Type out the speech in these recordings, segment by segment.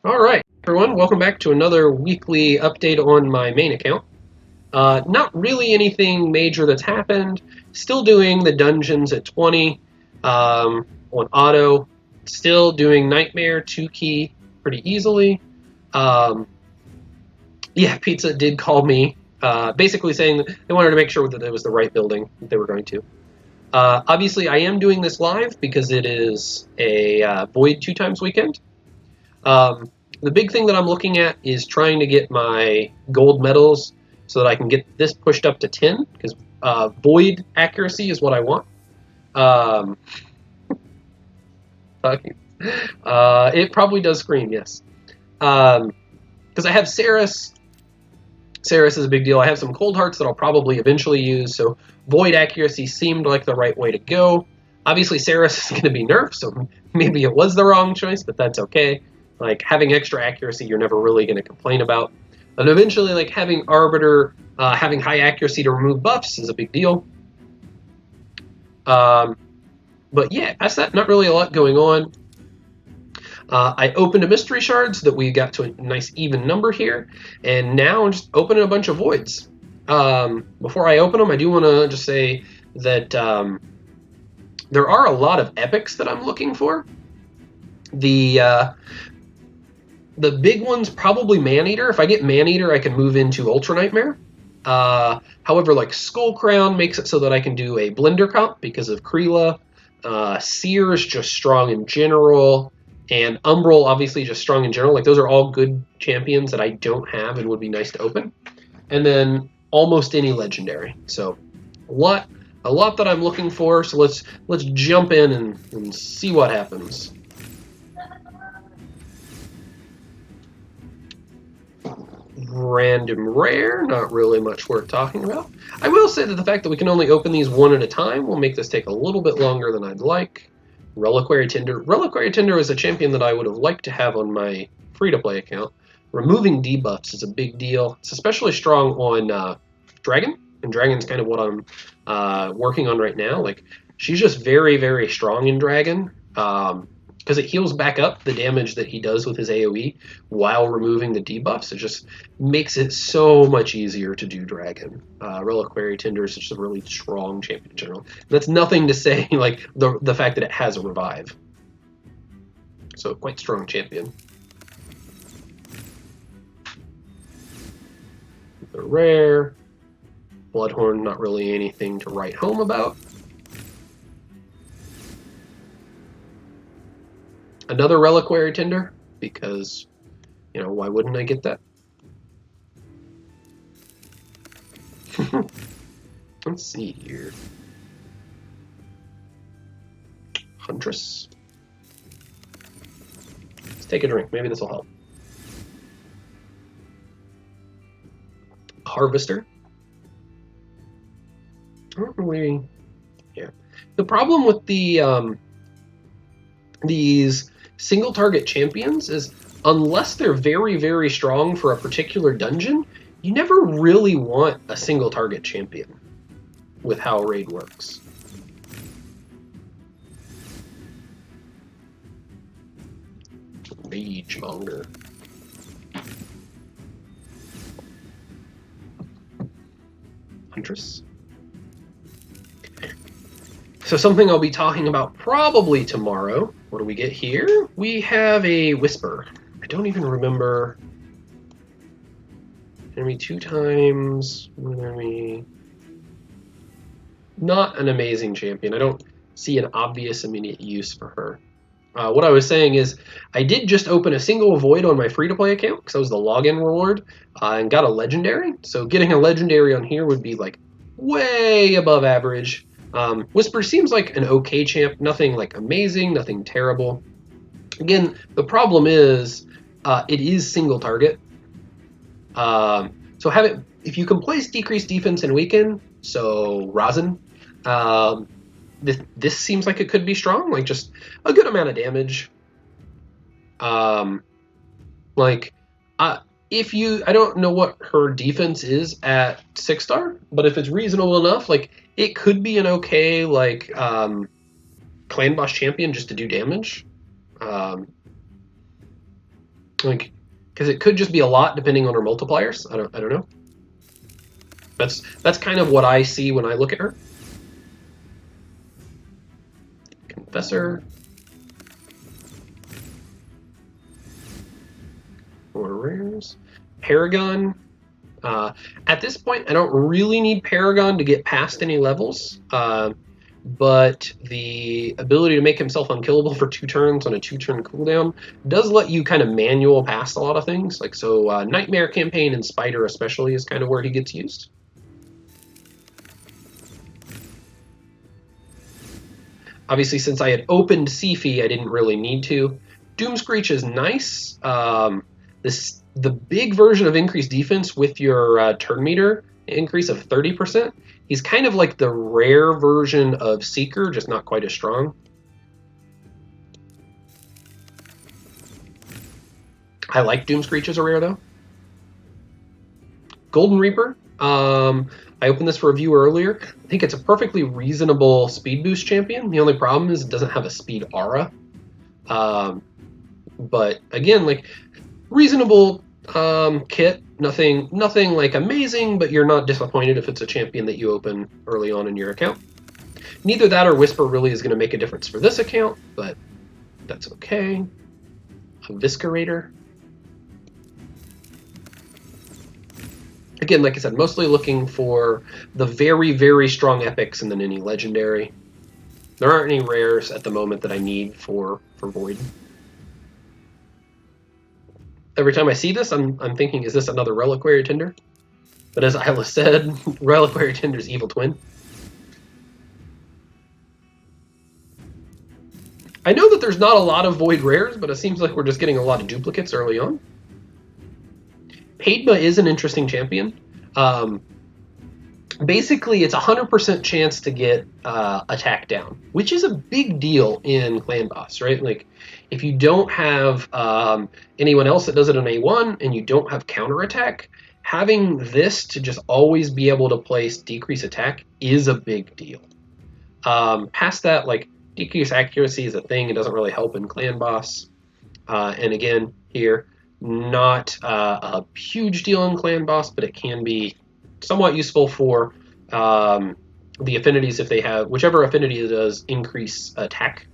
All right, everyone, welcome back to another weekly update on my main account. Not really anything major that's happened. Still doing the dungeons at 20 on auto. Still doing Nightmare 2 key pretty easily. Um, yeah, Pizza did call me, basically saying that they wanted to make sure that it was the right building that they were going to. Obviously, I am doing this live because it is a Void 2 times weekend. Um, the big thing that I'm looking at is trying to get my gold medals so that I can get this pushed up to 10, because void accuracy is what I want. Um, it probably does scream, yes. Because I have Saris. Saris is a big deal. I have some cold hearts that I'll probably eventually use, so void accuracy seemed like the right way to go. Obviously, Saris is going to be nerfed, so maybe it was the wrong choice, but that's okay. Like, having extra accuracy, you're never really going to complain about. And eventually, like, having Arbiter, having high accuracy to remove buffs is a big deal. Um, but yeah, past that, not really a lot going on. I opened a mystery shard so that we got to a nice even number here, and now I'm just opening a bunch of voids. Before I open them, I do want to just say that there are a lot of epics that I'm looking for. The big one's probably Maneater. If I get Maneater, I can move into Ultra Nightmare. However, like Skull Crown makes it so that I can do a Blender comp because of Kreela. Seer is just strong in general, and Umbral obviously just strong in general. Like those are all good champions that I don't have and would be nice to open. And then almost any legendary. So a lot that I'm looking for. So let's jump in and see what happens. Random rare, not really much worth talking about. I will say that the fact that we can only open these one at a time will make this take a little bit longer than I'd like. Reliquary Tinder. Reliquary Tinder is a champion that I would have liked to have on my free-to-play account. Removing debuffs is a big deal. It's especially strong on Dragon, and Dragon's kind of what I'm working on right now. Like, she's just very, very strong in Dragon. Because it heals back up the damage that he does with his AoE while removing the debuffs. It just makes it so much easier to do Dragon. Reliquary Tinder is just a really strong champion in general. And that's nothing to say like the fact that it has a revive. So quite strong champion. The rare. Bloodhorn, not really anything to write home about. Another Reliquary Tinder, because, why wouldn't I get that? Let's see here. Huntress. Let's take a drink. Maybe this will help. Harvester. I don't really... Yeah. The problem with these single target champions is unless they're very, very strong for a particular dungeon, you never really want a single target champion with how raid works. Ragemonger. Huntress. So something I'll be talking about probably tomorrow. What do we get here? We have a Whisper. I don't even remember. Enemy 2 times. Enemy. Not an amazing champion. I don't see an obvious immediate use for her. What I was saying is I did just open a single void on my free-to-play account because that was the login reward and got a legendary. So getting a legendary on here would be like way above average. Whisper seems like an okay champ, nothing like amazing, nothing terrible. Again, the problem is it is single target. So have it, if you can place decreased defense and weaken, so Rosin, this seems like it could be strong, like just a good amount of damage. I don't know what her defense is at 6-star, but if it's reasonable enough, like it could be an okay clan boss champion just to do damage. Like, because it could just be a lot depending on her multipliers. I don't know. That's kind of what I see when I look at her. Confessor. More rares. Paragon. At this point, I don't really need Paragon to get past any levels, but the ability to make himself unkillable for 2 turns on a 2-turn cooldown does let you kind of manual past a lot of things. Like, so Nightmare Campaign and Spider especially is kind of where he gets used. Obviously, since I had opened Sifi, I didn't really need to. Doomscreech is nice. The big version of increased defense with your turn meter increase of 30%. He's kind of like the rare version of Seeker, just not quite as strong. I like Doomscreech as a rare, though. Golden Reaper. I opened this for review earlier. I think it's a perfectly reasonable speed boost champion. The only problem is it doesn't have a speed aura. But again, like, reasonable kit. Nothing like amazing, but you're not disappointed if it's a champion that you open early on in your account. Neither that or Whisper really is going to make a difference for this account, but that's okay. Eviscerator. Again, like I said, mostly looking for the very, very strong epics and then any legendary. There aren't any rares at the moment that I need for Void. Every time I see this, I'm thinking, is this another Reliquary Tinder? But as Isla said, Reliquary Tinder's evil twin. I know that there's not a lot of Void rares, but it seems like we're just getting a lot of duplicates early on. Padma is an interesting champion. Basically, it's a 100% chance to get attack down, which is a big deal in Clan Boss, right? Like, if you don't have anyone else that does it on A1 and you don't have counterattack, having this to just always be able to place decrease attack is a big deal. Past that, like, decrease accuracy is a thing. It doesn't really help in Clan Boss. And again, here, not a huge deal in Clan Boss, but it can be somewhat useful for the affinities if they have, whichever affinity does increase attack.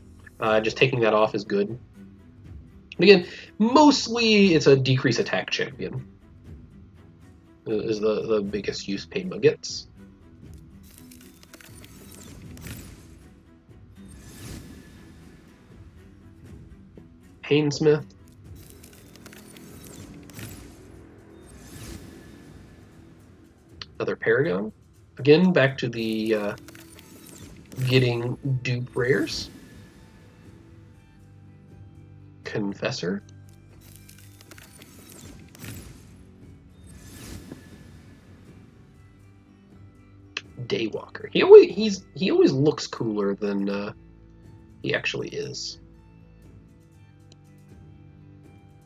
Just taking that off is good. And again, mostly it's a decrease attack champion is the biggest use Padma gets. Painsmith. Another Paragon. Again, back to the getting dupe rares. Confessor. Daywalker. He always looks cooler than he actually is.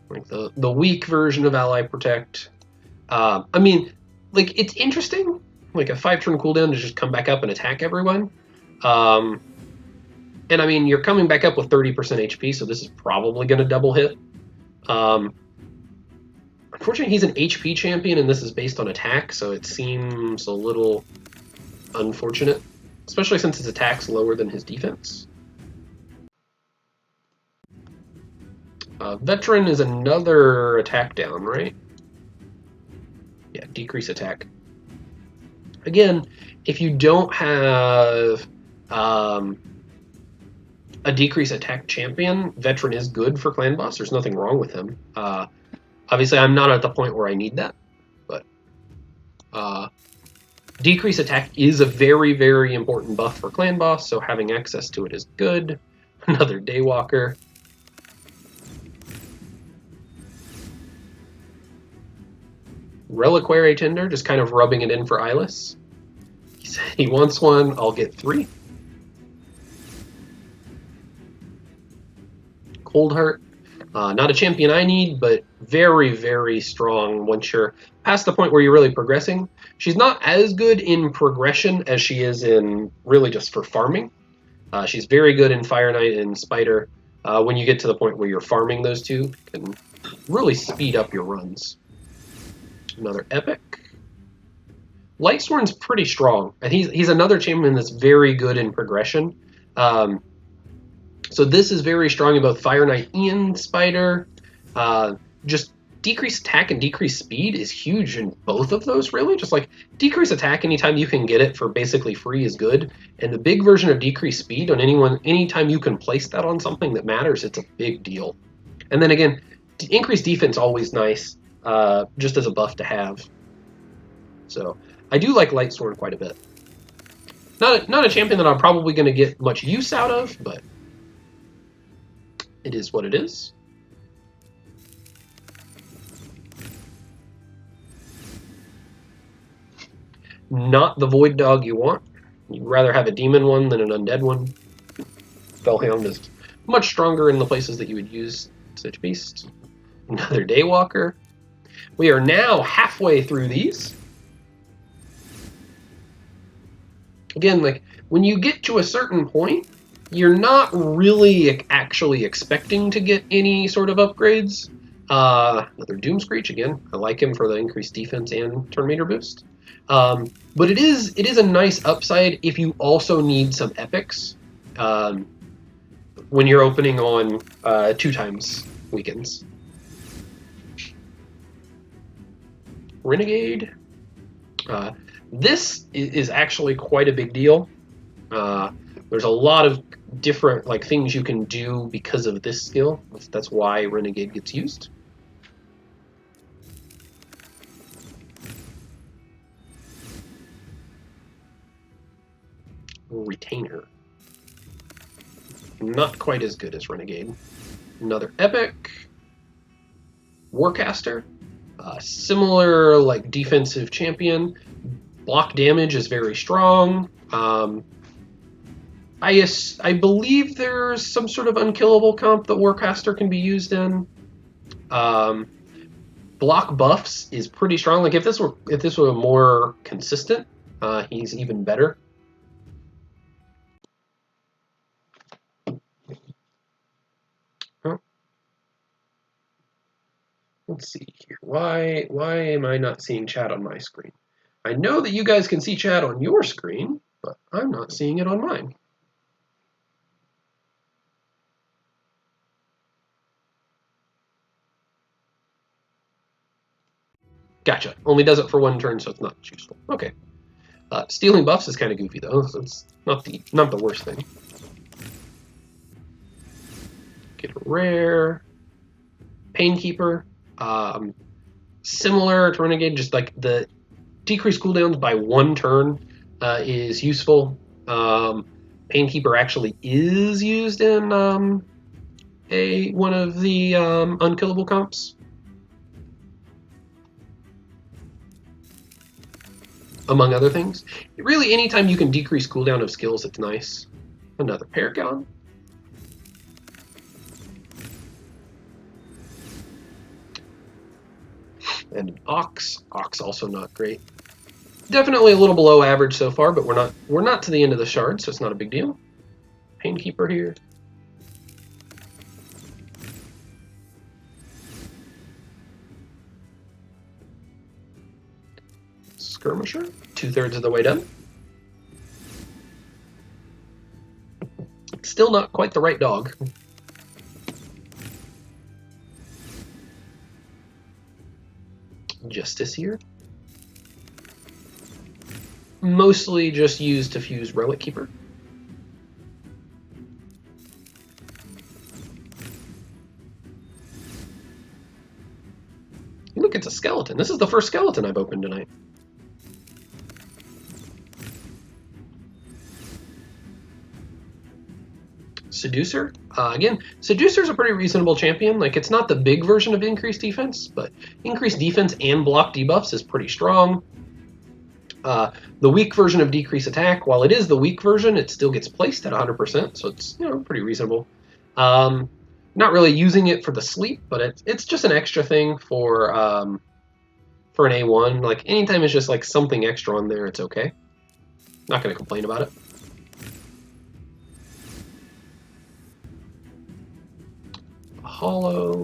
Like the weak version of Ally Protect. I mean, like, it's interesting. Like a 5-turn cooldown to just come back up and attack everyone. And I mean, you're coming back up with 30% HP, so this is probably going to double hit. Unfortunately, he's an HP champion, and this is based on attack, so it seems a little unfortunate, especially since his attack's lower than his defense. Veteran is another attack down, right? Yeah, decrease attack. Again, if you don't have a decrease attack champion, Veteran is good for Clan Boss. There's nothing wrong with him. Obviously, I'm not at the point where I need that, but decrease attack is a very, very important buff for Clan Boss, so having access to it is good. Another Daywalker. Reliquary Tinder, just kind of rubbing it in for Eyeless. He said he wants one, I'll get 3. Coldheart, not a champion I need, but very, very strong once you're past the point where you're really progressing. She's not as good in progression as she is in really just for farming. She's very good in Fire Knight and Spider. When you get to the point where you're farming those two, can really speed up your runs. Another epic. Lightsworn's pretty strong, and he's another champion that's very good in progression. So this is very strong in both Fire Knight and Spider. Just decreased attack and decreased speed is huge in both of those, really. Just like decreased attack anytime you can get it for basically free is good. And the big version of decreased speed on anytime you can place that on something that matters, it's a big deal. And then again, increased defense always nice, just as a buff to have. So I do like Lightsworn quite a bit. Not a champion that I'm probably going to get much use out of, but it is what it is. Not the Void Dog you want. You'd rather have a demon one than an undead one. Spellhound is much stronger in the places that you would use such beasts. Another Daywalker. We are now halfway through these. Again, like when you get to a certain point, you're not really actually expecting to get any sort of upgrades. Another Doomscreech again. I like him for the increased defense and turn meter boost. But it is a nice upside if you also need some epics when you're opening on 2x weekends. Renegade. This is actually quite a big deal. There's a lot of different things you can do because of this skill. That's why Renegade gets used. Retainer. Not quite as good as Renegade. Another epic. Warcaster. Similar defensive champion. Block damage is very strong. I believe there's some sort of unkillable comp that Warcaster can be used in. Block buffs is pretty strong. If this were more consistent, he's even better. Let's see here. Why am I not seeing chat on my screen? I know that you guys can see chat on your screen, but I'm not seeing it on mine. Gotcha. Only does it for one turn, so it's not useful. Okay. Stealing buffs is kind of goofy though, so it's not the worst thing. Get a rare. Painkeeper. Similar to Renegade, just the decreased cooldowns by one turn is useful. Painkeeper actually is used in one of the unkillable comps. Among other things. Really, anytime you can decrease cooldown of skills, it's nice. Another Paragon. And an Ox. Ox also not great. Definitely a little below average so far, but we're not to the end of the shard, so it's not a big deal. Painkeeper here. Skirmisher, 2/3 of the way done. Still not quite the right dog. Justice here. Mostly just used to fuse Relic Keeper. Look, it's a skeleton. This is the first skeleton I've opened tonight. Seducer. Again, Seducer's a pretty reasonable champion. It's not the big version of increased defense, but increased defense and block debuffs is pretty strong. The weak version of decreased attack, while it is the weak version, it still gets placed at 100%, so it's pretty reasonable. Not really using it for the sleep, but it's just an extra thing for an A1. Anytime it's just something extra on there, it's okay. Not going to complain about it. Hollow.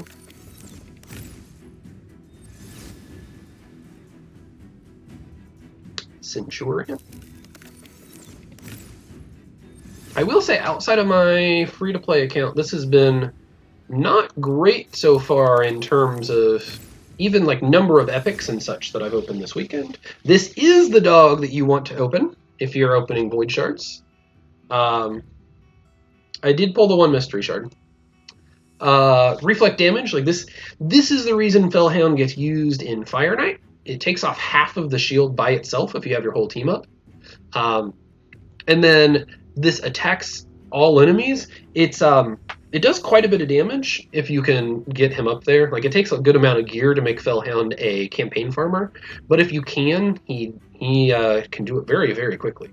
Centurion. I will say, outside of my free-to-play account, this has been not great so far in terms of even like number of epics and such that I've opened this weekend. This is the dog that you want to open if you're opening Void Shards. I did pull the one mystery shard. Reflect damage, like this is the reason Fellhound gets used in Fire Knight. It takes off half of the shield by itself if you have your whole team up. And then this attacks all enemies. It does quite a bit of damage if you can get him up there. Like, it takes a good amount of gear to make Fellhound a campaign farmer, but if you can, he can do it very, very quickly.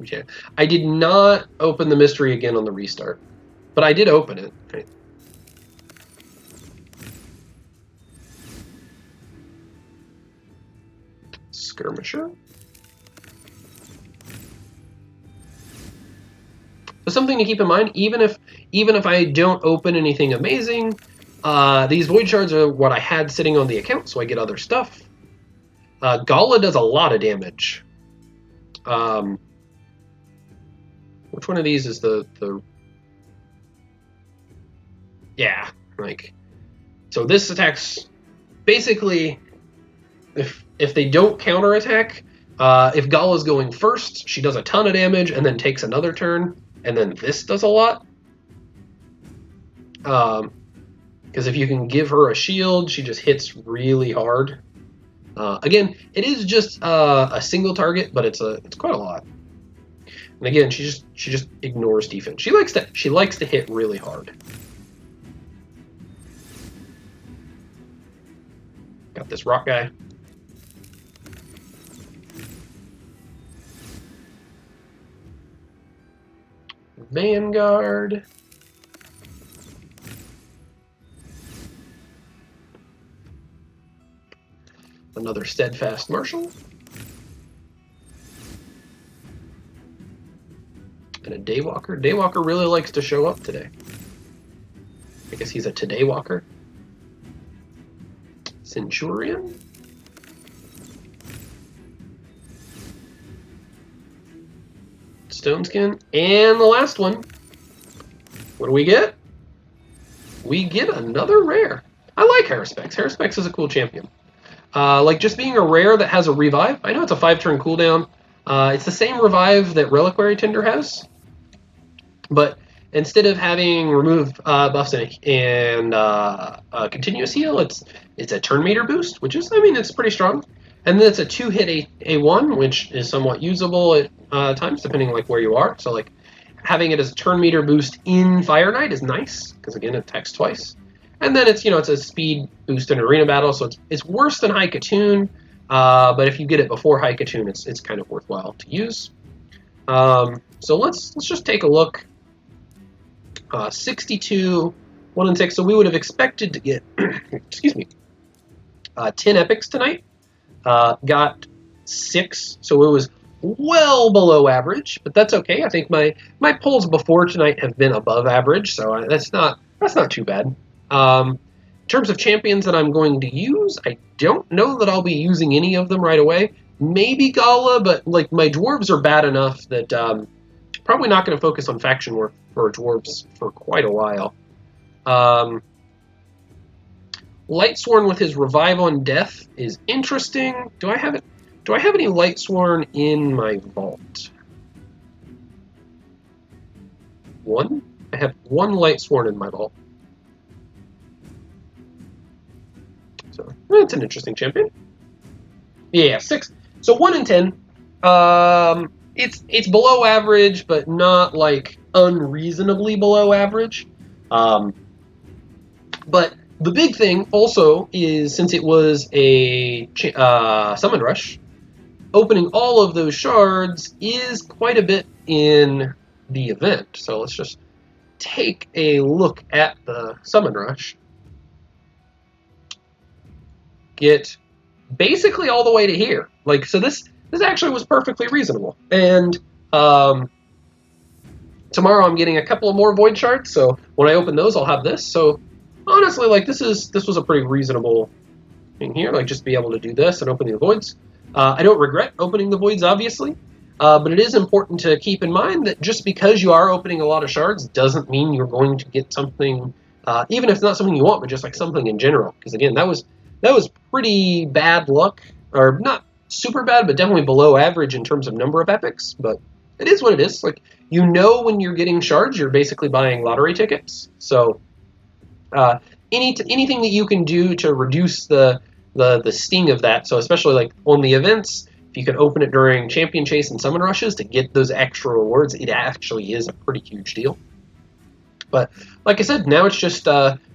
Okay. I did not open the mystery again on the restart, but I did open it. Okay. Skirmisher. But something to keep in mind, even if I don't open anything amazing, these Void Shards are what I had sitting on the account, so I get other stuff. Gala does a lot of damage. Which one of these is the yeah, like, so this attacks basically if they don't counterattack, if Gala's going first, she does a ton of damage and then takes another turn, and then this does a lot. Because if you can give her a shield, she just hits really hard. Again, it is just a single target, but it's quite a lot. And again, she just ignores defense. She likes to hit really hard. Got this rock guy. Vanguard. Another Steadfast Marshal. And a Daywalker. Daywalker really likes to show up today. I guess he's a Today Walker. Centurion. Stoneskin. And the last one. What do we get? We get another rare. I like Haruspex. Haruspex is a cool champion. Like, just being a rare that has a revive. I know it's a 5-turn cooldown. It's the same revive that Reliquary Tinder has. But instead of having remove buffs and continuous heal, it's a turn meter boost, which is, I mean, it's pretty strong. And then it's a 2-hit A1, which is somewhat usable at times, depending like where you are. So like having it as a turn meter boost in Fire Knight is nice, because again, it attacks twice. And then it's a speed boost in Arena Battle, so it's worse than High Katoon, but if you get it before High Katoon, it's kind of worthwhile to use. So let's just take a look. 62, 1 and 6. So we would have expected to get, excuse me, 10 epics tonight. Got 6, so it was well below average, but that's okay. I think my pulls before tonight have been above average, so that's not too bad. In terms of champions that I'm going to use, I don't know that I'll be using any of them right away. Maybe Gala, but like my dwarves are bad enough that probably not going to focus on faction work for dwarves for quite a while. Lightsworn with his Revive on Death is interesting. Do I have any Lightsworn in my vault? One? I have one Lightsworn in my vault. So that's an interesting champion. Yeah, 6. So 1 and 10. It's below average, but not like unreasonably below average. But the big thing also is, since it was a summon rush, opening all of those shards is quite a bit in the event. So let's just take a look at the summon rush. Get basically all the way to here. Like, so this actually was perfectly reasonable. And tomorrow I'm getting a couple of more void shards, so when I open those I'll have this. So honestly, like this was a pretty reasonable thing here. Like just be able to do this and open the voids. I don't regret opening the voids, obviously, but it is important to keep in mind that just because you are opening a lot of shards doesn't mean you're going to get something, even if it's not something you want, but just like something in general. Because again, that was pretty bad luck, or not super bad, but definitely below average in terms of number of epics. But it is what it is. Like when you're getting shards, you're basically buying lottery tickets. So uh, anything that you can do to reduce the sting of that. So especially like on the events, if you can open it during champion chase and summon rushes to get those extra rewards, it actually is a pretty huge deal. But like I said, now it's just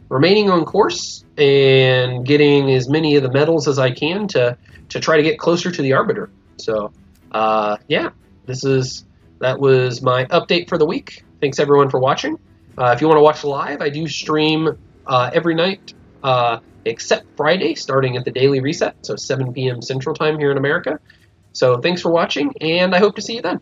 remaining on course and getting as many of the medals as I can to try to get closer to the arbiter. So yeah, that was my update for the week. Thanks everyone for watching. If you want to watch live, I do stream every night except Friday, starting at the daily reset, so 7 p.m. Central Time here in America. So thanks for watching, and I hope to see you then.